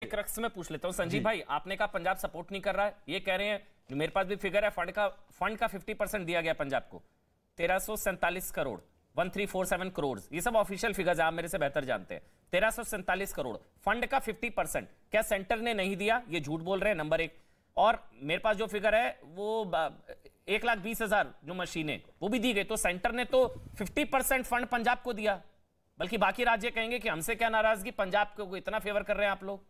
Crux में पूछ लेता हूं संजीव भाई, आपने कहा पंजाब सपोर्ट नहीं कर रहा है, ये कह रहे हैं, मेरे पास भी फिगर है, फंड का 50% दिया गया पंजाब को, 1347 करोड़, 1347 करोड़, ये सब ऑफिशियल फिगर्स आप मेरे से बेहतर जानते हैं। 1347 करोड़ फंड का 50%, क्या सेंटर ने नहीं दिया? ये झूठ बोल रहे हैं, नंबर एक। और मेरे पास जो फिगर है वो 1,20,000 जो मशीनें वो भी दी गई, तो सेंटर ने तो 50% फंड पंजाब को दिया, बल्कि बाकी राज्य कहेंगे कि हमसे क्या नाराजगी, पंजाब को इतना फेवर कर रहे हैं आप लोग।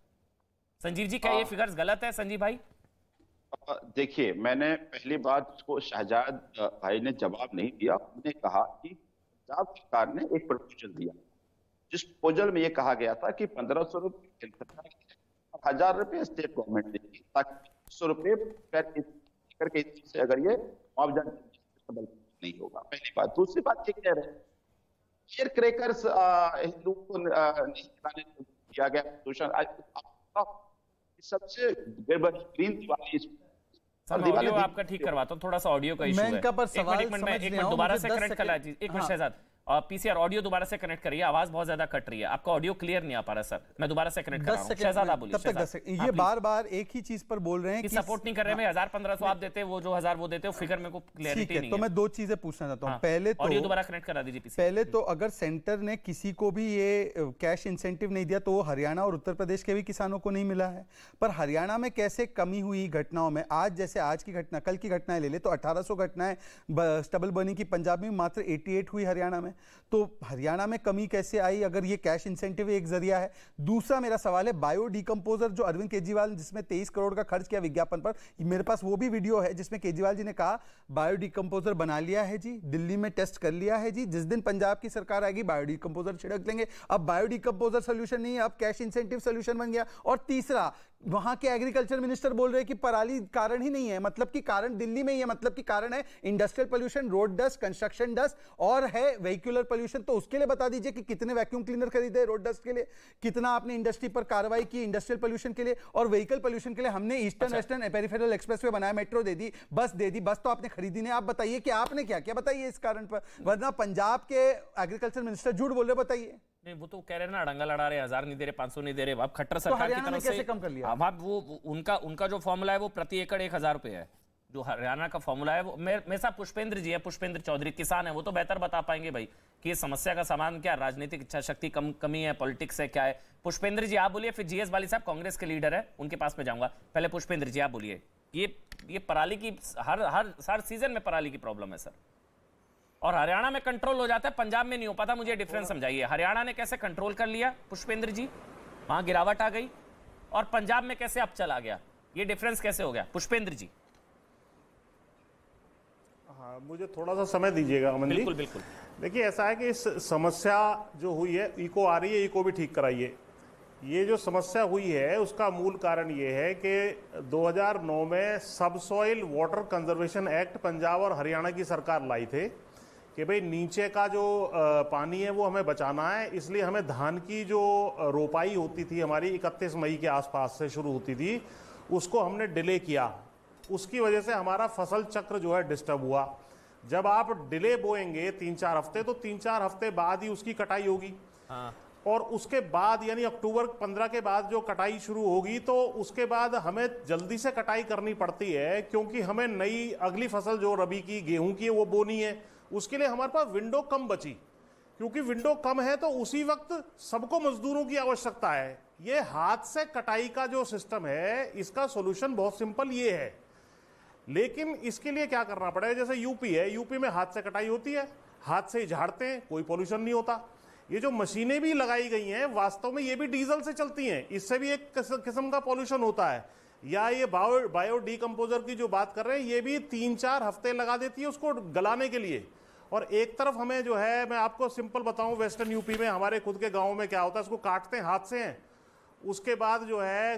संजीव जी, क्या ये फिगर्स गलत है संजीव भाई? देखिए, मैंने पहली बात को शहजाद भाई ने जवाब नहीं दिया। उन्होंने कहा कि पंजाब सरकार ने एक प्रपोजल दिया, जिस प्रपोजल में यह कहा गया था कि 1,500 रुपए 1,000 रुपए स्टेट गवर्नमेंट देगी, ताकि 100 रुपए करके से अगर ये मुआवजा नहीं होगा। पहली बात। दूसरी बात ये कह रहे हैं शेयर क्रैकर्स हिंदू को नहीं किया गया प्रदूषण, सबसे बेहतरीन दिवाली ऑडियो आपका ठीक करवाता हूं, थोड़ा सा ऑडियो का इशू है। एक मिनट दोबारा से कनेक्ट कर लीजिए, एक मिनट शहजाद, पीसीआर ऑडियो दोबारा से कनेक्ट करिए, आवाज बहुत ज्यादा कट रही है, आपका ऑडियो क्लियर नहीं आ पा रहा सर, मैं दोबारा से कनेक्ट कर रहा हूं। शहजाद आप बोलिए। ये बार बार एक ही चीज पर बोल रहे हैं कि सपोर्ट नहीं कर रहे हैं। 1,000-1,500 आप देते, वो जो 1,000 वो देते हो, फिगर में को क्लैरिटी नहीं है। तो मैं दो चीजें पूछना चाहता हूं। पहले तो ऑडियो दोबारा कनेक्ट करा दीजिए। पहले तो अगर सेंटर ने किसी को भी ये कैश इंसेंटिव नहीं दिया तो वो हरियाणा और उत्तर प्रदेश के भी किसानों को नहीं मिला है। पर हरियाणा में कैसे कमी हुई घटनाओं में? आज जैसे आज की घटना, कल की घटनाएं ले ले तो 1800 घटनाएं स्टबल बर्निंग की पंजाब में, मात्र 88 हुई हरियाणा में। तो हरियाणा में कमी कैसे आई अगर ये कैश इंसेंटिव एक जरिया है? दूसरा मेरा सवाल है, बायो डिकम्पोजर जो अरविंद केजरीवाल जिसमें 23 करोड़ का खर्च किया विज्ञापन पर, मेरे पास वो भी वीडियो है जिसमें केजरीवाल जी ने कहा बायो डिकम्पोजर बना लिया है जी, दिल्ली में टेस्ट कर लिया है जी, जिस दिन पंजाब की सरकार आएगी बायो डिकम्पोजर छिड़क लेंगे। अब बायो डिकम्पोजर सोल्यूशन नहीं है, अब कैश इंसेंटिव सोल्यूशन बन गया। और तीसरा, वहां के एग्रीकल्चर मिनिस्टर बोल रहे हैं कि पराली कारण ही नहीं है, मतलब कि कारण दिल्ली में ही है, मतलब कि कारण है industrial pollution, road dust, construction dust और है व्हीकुलर पोल्यूशन। तो उसके लिए बता दीजिए कि कितने वैक्यूम क्लीनर खरीदे रोड डस्ट के लिए, कितना आपने इंडस्ट्री पर कार्रवाई की इंडस्ट्रियल पोल्यूशन के लिए, और व्हीकल पोल्यूशन के लिए हमने ईस्टर्न वेस्टर्न पेरिफेरल एक्सप्रेसवे बनाया, मेट्रो दे दी, बस दे दी, बस तो आपने खरीदी नहीं। आप बताइए कि आपने क्या किया, बताइए इस कारण पर, वरना पंजाब के एग्रीकल्चर मिनिस्टर झूठ बोल रहे, बताइए। नहीं, वो तो कह रहे हैं ना, अड़ंगा लड़ा रहे, 1,000 नहीं दे रहे, 500 नहीं दे रहे। अब खट्टर सरकार की तरफ से कैसे कम कर लिया? अब वो उनका जो फॉर्मूला है वो प्रति एकड़ 1,000 रुपए है, जो हरियाणा का फॉर्मूला है। वो मेरे साथ पुष्पेंद्र जी है, पुष्पेंद्र चौधरी, किसान है, वो तो बेहतर बता पाएंगे भाई कि इस समस्या का समाधान क्या, राजनीतिक इच्छा शक्ति कमी है, पॉलिटिक्स है, क्या है। पुष्पेंद्र जी आप बोलिए, फिर जीएस वाली साहब कांग्रेस के लीडर है, उनके पास में जाऊंगा। पहले पुष्पेंद्र जी आप बोलिए। ये पराली की हर सीजन में पराली की प्रॉब्लम है सर, और हरियाणा में कंट्रोल हो जाता है, पंजाब में नहीं हो पाता। मुझे डिफरेंस समझाइए, हरियाणा ने कैसे कंट्रोल कर लिया पुष्पेंद्र जी, वहां गिरावट आ गई, और पंजाब में कैसे अब चला गया, ये डिफरेंस कैसे हो गया पुष्पेंद्र जी? हाँ, मुझे थोड़ा सा समय दीजिएगा अमन जी। बिल्कुल बिल्कुल। देखिए, ऐसा है कि इस समस्या जो हुई है, इको आ रही है, इको भी ठीक कराइए। ये जो समस्या हुई है उसका मूल कारण ये है कि 2009 में subsoil water conservation act Punjab और हरियाणा की सरकार लाई थे कि भाई नीचे का जो पानी है वो हमें बचाना है, इसलिए हमें धान की जो रोपाई होती थी हमारी 31 मई के आसपास से शुरू होती थी, उसको हमने डिले किया। उसकी वजह से हमारा फसल चक्र जो है डिस्टर्ब हुआ। जब आप डिले बोएंगे 3-4 हफ्ते, तो 3-4 हफ्ते बाद ही उसकी कटाई होगी। हाँ। और उसके बाद यानी अक्टूबर 15 के बाद जो कटाई शुरू होगी, तो उसके बाद हमें जल्दी से कटाई करनी पड़ती है, क्योंकि हमें नई अगली फसल जो रबी की गेहूं की है वो बोनी है। उसके लिए हमारे पास विंडो कम बची, क्योंकि विंडो कम है तो उसी वक्त सबको मजदूरों की आवश्यकता है। ये हाथ से कटाई का जो सिस्टम है, इसका सोल्यूशन बहुत सिंपल ये है, लेकिन इसके लिए क्या करना पड़ेगा? जैसे यूपी है, यूपी में हाथ से कटाई होती है, हाथ से ही झाड़ते हैं, कोई पोल्यूशन नहीं होता। ये जो मशीनें भी लगाई गई हैं, वास्तव में ये भी डीजल से चलती हैं, इससे भी एक किस्म का पोल्यूशन होता है। या ये बायो डिकम्पोजर की जो बात कर रहे हैं, ये भी 3-4 हफ्ते लगा देती है उसको गलाने के लिए। और एक तरफ हमें जो है, मैं आपको सिंपल बताऊं, वेस्टर्न यूपी में हमारे खुद के गाँव में क्या होता है, इसको काटते हैं हाथ से हैं, उसके बाद जो है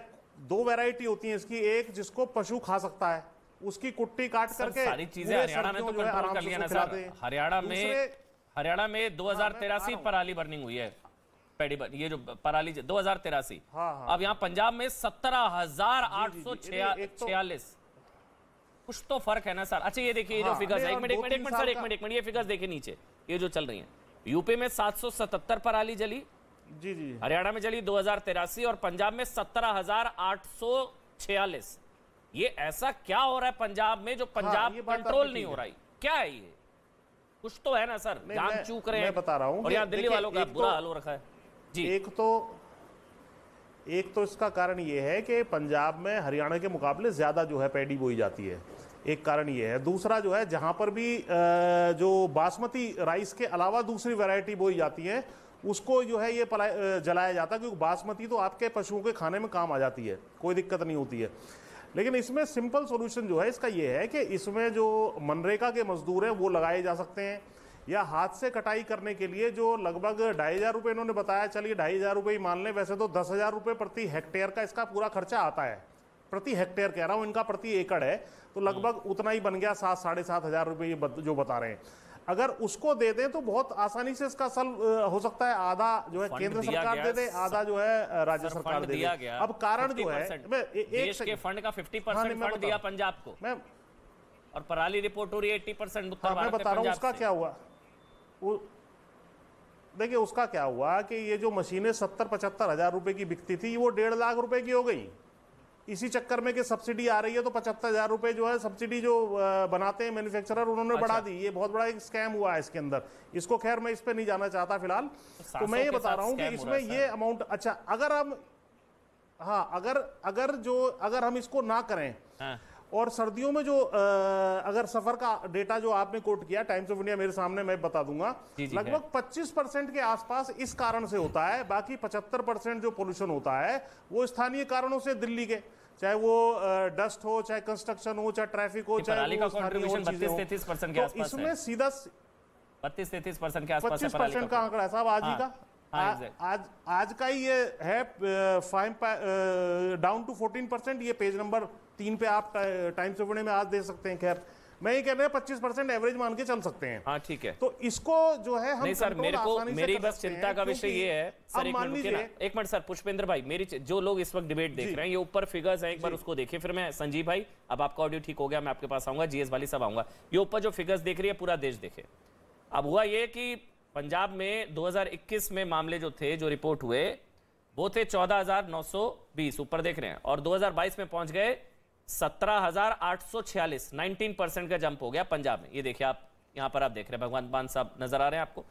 2 वैरायटी होती है इसकी, एक जिसको पशु खा सकता है, उसकी कुट्टी काट करके सारी चीजें हरियाणा में तो कंट्रोल कर लिया ना सर। हरियाणा में 2083 पराली बर्निंग हुई है, ये जो पराली 2083। हाँ। अब यहाँ पंजाब में 17,846। कुछ तो फर्क है ना सर। अच्छा ये देखिए, ये जो फिगर्स है, एक मिनट सर, एक मिनट, ये फिगर्स देखिए नीचे, ये जो चल रही है। यूपी में 777 पराली जली, जी जी हरियाणा में चली 2083 और पंजाब में 17,846। ये ऐसा क्या हो रहा है पंजाब में जो पंजाब ये बात कंट्रोल आपकी नहीं ठीक हो है। रहा है? क्या है ये? कुछ तो है ना सर, नहीं, जान चूक रहे मैं हैं। बता रहा हूं और यहाँ कि दिल्ली देखिए, वालों का एक बुरा तो- हाल हो रखा है जी। एक तो इसका कारण ये है कि पंजाब में हरियाणा के मुकाबले ज्यादा जो है पैडी बोई जाती है, एक कारण ये है। दूसरा जो है, जहां पर भी जो बासमती राइस के अलावा दूसरी वैरायटी बोई जाती है उसको जो है ये जलाया जाता है, क्योंकि बासमती तो आपके पशुओं के खाने में काम आ जाती है, कोई दिक्कत नहीं होती है। लेकिन इसमें सिंपल सॉल्यूशन जो है इसका ये है कि इसमें जो मनरेगा के मजदूर हैं वो लगाए जा सकते हैं, या हाथ से कटाई करने के लिए जो लगभग 2,500 रुपये इन्होंने बताया, चलिए 2,500 रुपये ही मान लें, वैसे तो 10,000 रुपये प्रति हेक्टेयर का इसका पूरा खर्चा आता है, प्रति हेक्टेयर कह रहा हूं, इनका प्रति एकड़ है, तो लगभग उतना ही बन गया, 7-7,500 रुपये ये जो बता रहे हैं। अगर उसको दे दें तो बहुत आसानी से इसका सल हो सकता है। आधा जो है केंद्र सरकार दे दे, आधा जो है राज्य सरकार दे दे। अब कारण जो है, देश के फंड का 50% फंड दिया पंजाब को, और पराली रिपोर्ट हो रही है 80% उत्तर भारत में। मैं बता रहा हूं उसका क्या हुआ। देखिए उसका क्या हुआ कि ये जो मशीनें 70-75 हजार रुपए की बिकती थी वो 1.5 लाख रुपए की हो गई। इसी चक्कर में कि सब्सिडी आ रही है तो 75,000 रुपए जो है सब्सिडी जो बनाते हैं मैन्युफैक्चरर उन्होंने बढ़ा दी। ये बहुत बड़ा एक स्कैम हुआ है इसके अंदर। इसको खैर मैं इस पे नहीं जाना चाहता फिलहाल, तो मैं ये बता रहा हूं कि इसमें ये अमाउंट, अच्छा अगर हम, हाँ अगर हम इसको ना करें, और सर्दियों में जो अगर सफर का डेटा जो आपने कोट किया टाइम्स ऑफ इंडिया मेरे सामने, मैं बता दूंगा, लगभग 25% के आसपास इस कारण से होता है। बाकी 75% जो पोल्यूशन होता है वो स्थानीय कारणों से, दिल्ली के, चाहे वो डस्ट हो, चाहे कंस्ट्रक्शन हो, चाहे ट्रैफिक हो, चाहे 32-33% के आसपास। इसमें सीधा 32-33% के आसपास 25% का आंकड़ा है साहब आज ही का। आज का ही ये है, डाउन टू 14%। ये पेज नंबर 3 पे आप टाइम्स ऑफ इंडिया में आज दे सकते हैं। खैर मैं ये कह रहा हूं 25% एवरेज मान के चल सकते हैं। हाँ ठीक है। तो इसको जो है हम, नहीं सर, मेरी बस चिंता का विषय ये है सर, एक मिनट सर, पुष्पेंद्र भाई, मेरी जो लोग इस वक्त डिबेट देख रहे हैं, ये ऊपर फिगर्स हैं, एक बार उसको देखिए, फिर मैं संजीव भाई, अब आपका ऑडियो ठीक हो गया, मैं आपके पास आऊंगा, जीएस वाली सब आऊंगा। ये ऊपर जो फिगर्स देख रही है पूरा देश देखे। अब हुआ ये कि पंजाब में 2021 में मामले जो थे, जो रिपोर्ट हुए, वो थे 14,920, ऊपर देख रहे हैं, और 2022 में पहुंच गए 17,846, 19% का जंप हो गया पंजाब में। ये देखिए आप, यहां पर आप देख रहे हैं, भगवंत मान साहब नजर आ रहे हैं आपको।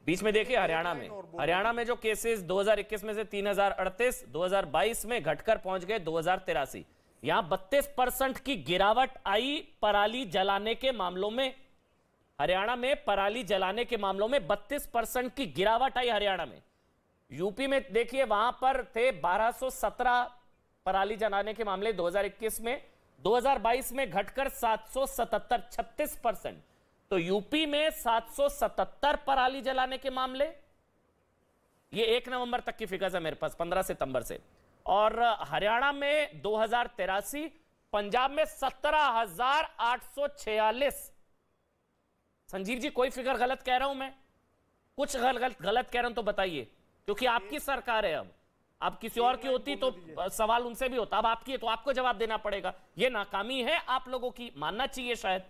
बीच में देखिए हरियाणा में जो केसेस 2021 में से 3,038, 2022 में घटकर पहुंच गए 2,083। यहां 32% की गिरावट आई पराली जलाने के मामलों में। हरियाणा में पराली जलाने के मामलों में 32% की गिरावट आई हरियाणा में। यूपी में देखिए, वहां पर थे 1217 पराली जलाने के मामले 2021 में, 2022 में घटकर 777, 36%। तो यूपी में 777 पराली जलाने के मामले, ये 1 नवंबर तक की फिगर्स है मेरे पास, 15 सितंबर से। और हरियाणा में 2083, पंजाब में 17,846। संजीव जी, कोई फिगर गलत कह रहा हूं मैं? कुछ गलत कह रहा हूं तो बताइए, क्योंकि आपकी सरकार है। अब किसी और की होती तो सवाल उनसे भी होता, अब आपकी है तो आपको जवाब देना पड़ेगा। ये नाकामी है आप लोगों की, मानना चाहिए शायद।